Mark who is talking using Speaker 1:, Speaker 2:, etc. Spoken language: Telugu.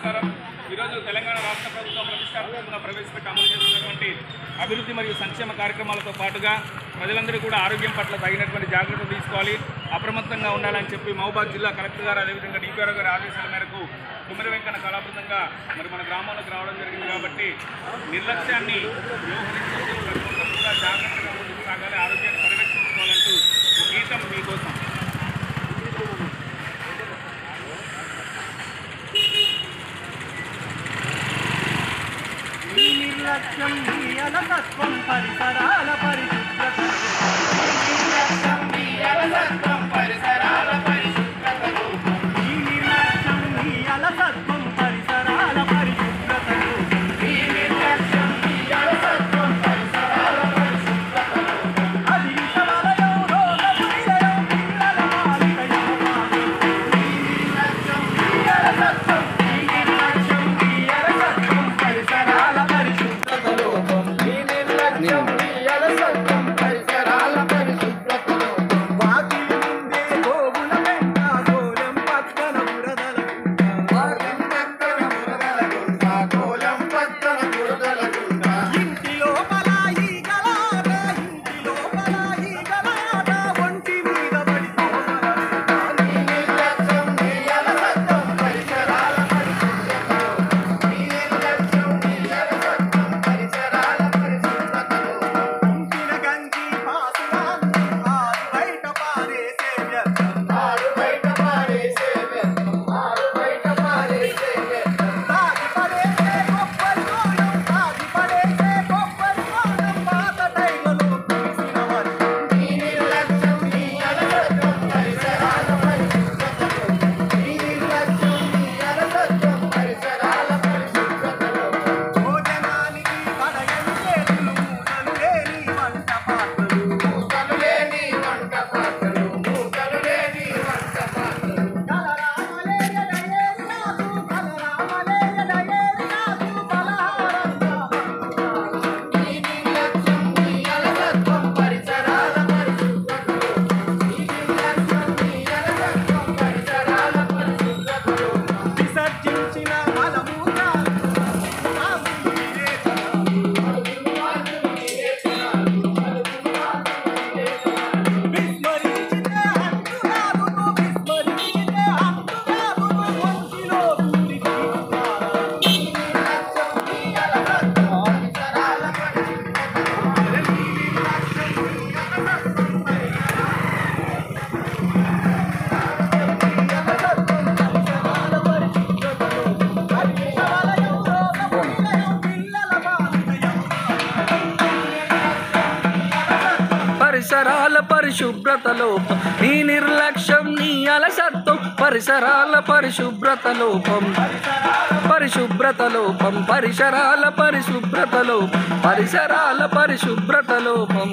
Speaker 1: నమస్కారం. ఈరోజు తెలంగాణ రాష్ట్ర ప్రభుత్వం ప్రతిష్టాత్మకంగా ప్రవేశపెట్టి అమలు చేస్తున్నటువంటి అభివృద్ధి మరియు సంక్షేమ కార్యక్రమాలతో పాటుగా ప్రజలందరూ కూడా ఆరోగ్యం పట్ల తగినటువంటి జాగ్రత్తలు తీసుకోవాలి, అప్రమత్తంగా ఉండాలని చెప్పి మహబూబాద్ జిల్లా కలెక్టర్ గారు అదేవిధంగా డిపిఆర్ గారి ఆదేశాల మేరకు కుమ్మరి వెంకన్న కళాబృందంగా మరి మన గ్రామాలకు రావడం జరిగింది. కాబట్టి నిర్లక్ష్యాన్ని వ్యవహరించే కూడా జాగ్రత్తగా ముందుకు సాగాలి, ఆరోగ్యాన్ని పరిరక్షించుకోవాలంటూ ఒక గీతం మీకోసం.
Speaker 2: నిర్లక్ష్యం నీ అలసత్వం పరిసరాల పరిశుభ్రత
Speaker 3: పరిసరాల పరిశుభ్రత లోపం నీ నిర్లక్ష్యం నీ అలసత్వం పరిసరాల పరిశుభ్రత లోపం పరిశుభ్రత లోపం పరిసరాల పరిశుభ్రత లోపం పరిసరాల పరిశుభ్రత లోపం